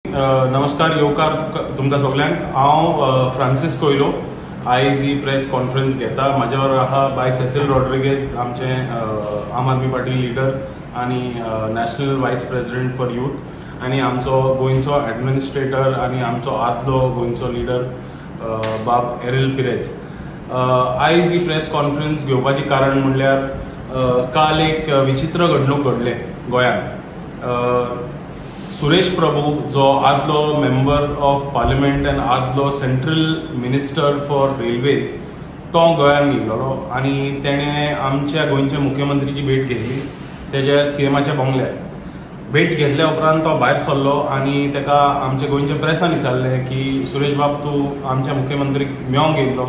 नमस्कार येवकार तुमकां सगळ्यांक। हांव फ्रांसीस कोयलो आयज ही प्रेस कॉन्फरन्स घेता। म्हाज्या वांगडा आहा बाय सेसिल रॉड्रिगेज, आमचे आम आदमी पार्टी लिडर आनी नॅशनल वायस प्रेसिडेंट फॉर यूथ, आनी आमचो गोंयचो एडमिनिस्ट्रेटर आनी आमचो आदलो गोंयचो लिडर बाब एरिल पिरेज। आयज ही प्रेस कॉन्फरन्स घेवपाचें कारण म्हणल्यार काल एक विचित्र घडणूक घडले गोंयांत। सुरेश प्रभू जो आदलो मेंबर ऑफ पार्लिमेंट आनी आदलो सेंट्रल मिनिस्टर फॉर रेल्वेज तो गोंयांत येयलो आनी तेणें आमच्या गोंयच्या मुख्यमंत्रीची भेट घेतली तेज्या सीएमाच्या बंगल्यार। भेट घेतल्या उपरांत तो भायर सरलो आनी तेका आमच्या गोंयच्या प्रेसान विचारलें की सुरेश बाब तूं आमच्या मुख्यमंत्रीक मेळोंक येयलो,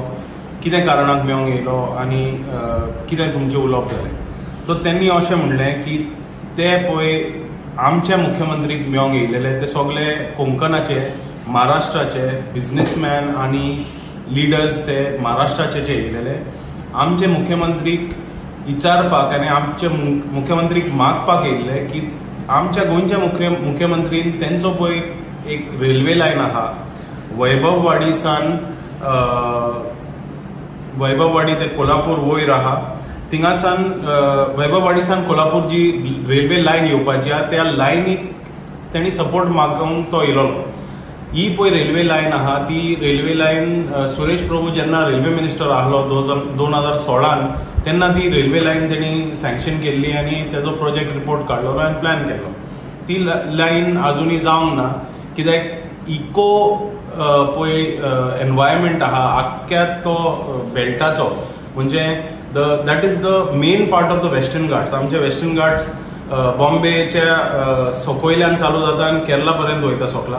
कितें कारणाक मेळोंक येयलो आनी कितें तुमचें उलोवप जालें। सो तेणी अशें म्हणलें की ते पळय आमच्या मुख्यमंत्रीक मेळोंक येयलेले ते सगळे कोंकणाचे, महाराष्ट्राचे बिझनेसमॅन आनी लिडर्स ते महाराष्ट्राचे जे येयलेले आमचे मुख्यमंत्रीक विचारपाक आनी आमचे मुख्यमंत्रीक मागपाक येयल्ले की आमच्या गोंयच्या मुख्यमंत्रीन तेंचो पळय एक रेल्वे लायन आहा वैभववाडी ते कोल्हापूर वयर आहा, थिंगासान वैभववाडीसान कोल्हापूर जी रेल्वे लायन येवपाची आहा त्या लायनीक तेणी सपोर्ट मागूंक तो येयलो। ही पळय रेल्वे लायन आहा ती रेल्वे लायन सुरेश प्रभू जेन्ना रेल्वे मिनिस्टर आहलो 2016 तेन्ना ती रेल्वे लायन तेणी सँक्शन केल्ली आनी तेजो प्रोजेक्ट रिपोर्ट काडलो आनी प्लॅन केलो। ती लायन आजुनी जावंक ना कित्याक इको पळय एनवायरमेंट आहा आख्ख्या तो बेल्टाचो, म्हणजे that is the main part of the Western Ghats. आमचे वेस्टर्न घाट्स बॉम्बेच्या सकयल्यान चालू जाता आनी केरला पर्यंत वयता सकला,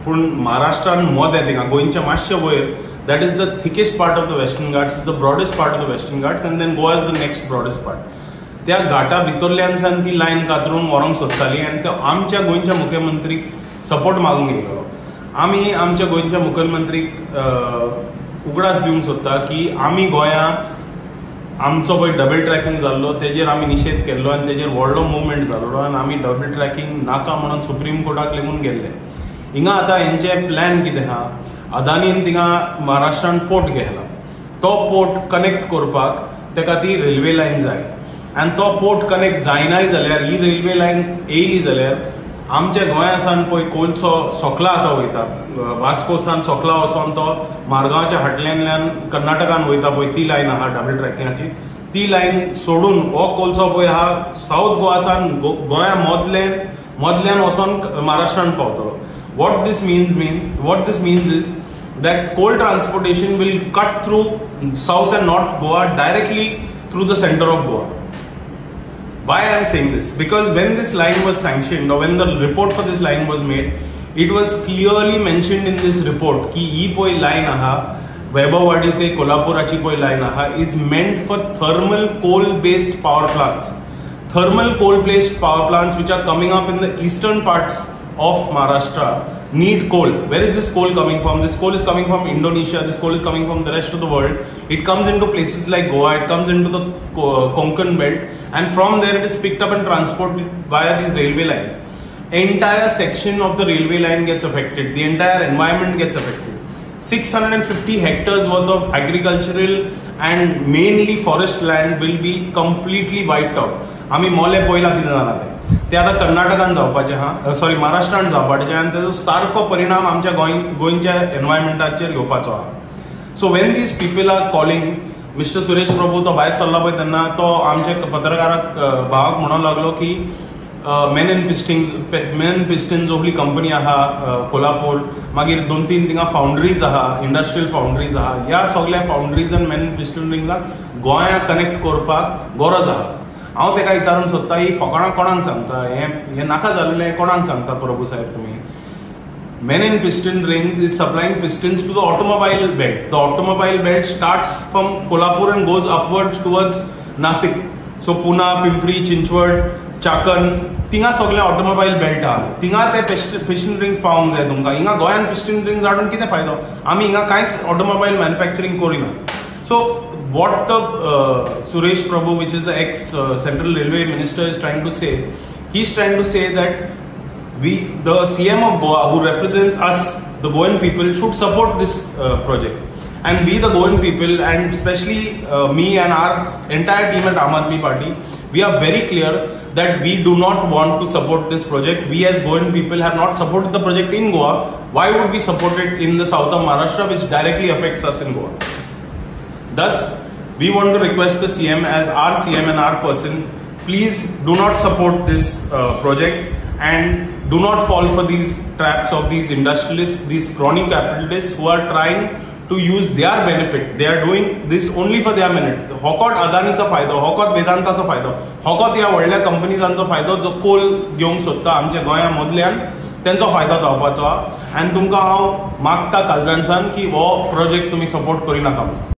पूण महाराष्ट्रान मद येता थिंगा गोंयच्या मातशे वयर that is the thickest part of the Western Ghats, is the broadest part of the Western Ghats and then Goa is the next broadest part. त्या घाटा भितरल्यान ती लायन कातरून व्हरोंक सोदताली आनी तो आमच्या गोंयच्या मुख्यमंत्रीक सपोर्ट मागूंक येयलो। आमी आमच्या गोंयच्या मुख्यमंत्रीक उगडास दिवंक सोदता की आमी गोंयांत आमचो पळय डबल ट्रॅकिंग जाल्लो तेजेर आमी निशेध केल्लो आनी तेजेर व्हडलो मुवमेंट जाल्लो आनी आमी डबल ट्रॅकिंग नाका म्हणून सुप्रीम कोर्टाक लेगून गेल्ले। हिंगा आतां हेंचे प्लॅन कितें आहा, अदानीन थिंगा महाराष्ट्रान पोर्ट घेतला, तो पोर्ट कनेक्ट करपाक तेका ती रेल्वे लायन जाय आनी तो पोर्ट कनेक्ट जायनाय जाल्यार ही रेल्वे लायन येयली जाल्यार आमच्या गोंयासान पळय कोलसो सोकला आतां वयता, वास्कोसान सोकला वचोन तो मारगांवच्या हाटल्यांतल्यान कर्नाटकान वयता पळय ती लायन आहा डबल ट्रॅकिंगाची, ती लायन सोडून हो कोलसो पळय आहा साऊथ गोवासान गोंया मदल्यान वचोन महाराष्ट्रान पावतलो। What this means is that coal transportation will cut through south and north Goa directly through the center of Goa. Why I am saying this? Because when this line was sanctioned or when the report for this line was made, it was clearly mentioned in this report ki ee poi line aha Vaibhavwadi te Kolhapurachi poi line aha is meant for thermal coal based power plants. Thermal coal based power plants which are coming up in the eastern parts of Maharashtra need coal. Where is this coal coming from? This coal is coming from Indonesia, this coal is coming from the rest of the world. It comes into places like Goa, it comes into the Konkan belt, and from there it is picked up and transported via these railway lines. Entire section of the railway line gets affected, the entire environment gets affected. 650 hectares worth of agricultural and mainly forest land will be completely wiped out. आम्ही मोले पयला कितें जालां ते आतां कर्नाटकान जावपाचें आहा, सॉरी महाराष्ट्रान जावपाचें आनी तेजो सारको परिणाम आमच्या गोंयच्या एनवायरमेंटाचेर घेवपाचो आहा। So when these people are calling, mister Suresh Prabhu तो भायर सरला पळय तेन्ना तो आमच्या पत्रकाराक भावाक म्हणूंक लागलो की मेन एंड पिस्टन्स असली कंपनी आहा कोल्हापूर, मागीर 2-3 थिंगा फाउंड्रीज आहा, इंडस्ट्रियल फाउंड्रीज आहा, ह्या सगळ्या फाउंड्रीज आनी मेन एंड पिस्टनरिंगाक गोंया कनेक्ट करपाक गरज आहा। हांव तेका विचारूंक सोदता ही फकाणां कोणाक सांगता, हें नाका जाल्लें कोणाक सांगता प्रभू साहेब तुमी? Main end piston rings is supplying pistons to the automobile belt. The automobile belt starts from Kolhapur and goes upwards towards Nasik. So Pune, Pimpri, Chinchwad, Chakan, थिंगा सगळे ऑटोमोबाईल बेल्ट आहा, थिंगा ते पिस्टन रिंग्स पावोंक जाय तुमकां। हिंगा गोंयान piston rings हाडून कितें फायदो? आमी हिंगा कांयच ऑटोमोबाईल मॅन्युफॅक्चरींग करिना। So what the Suresh Prabhu, which is the ex Central Railway Minister, is trying to say, he's trying to say that the CM of Goa, who represents us, the Goan people, should support this project. And we, the Goan people, and especially me and our entire team at Aam Aadmi Party, we are very clear that we do not want to support this project. We as Goan people have not supported the project in Goa. Why would we support it in the south of Maharashtra, which directly affects us in Goa? Thus, we want to request the CM as our CM and our person, please do not support this project and do not fall for these traps of these industrialists, these crony capitalists who are trying to use their benefit. They are doing this only for their minute. होकोट अदानीचा फायदो, होकोट वेदांताचो फायदो, होकोट ह्या व्हडल्या कंपनीजांचो फायदो जो Coal घेवंक सोदता आमच्या गोंया मदल्यान त्यांचो फायदो जावपाचो. आनी तुमकां हांव मागता काळजांसान की हो प्रोजेक्ट तुम्ही सपोर्ट करिनाका.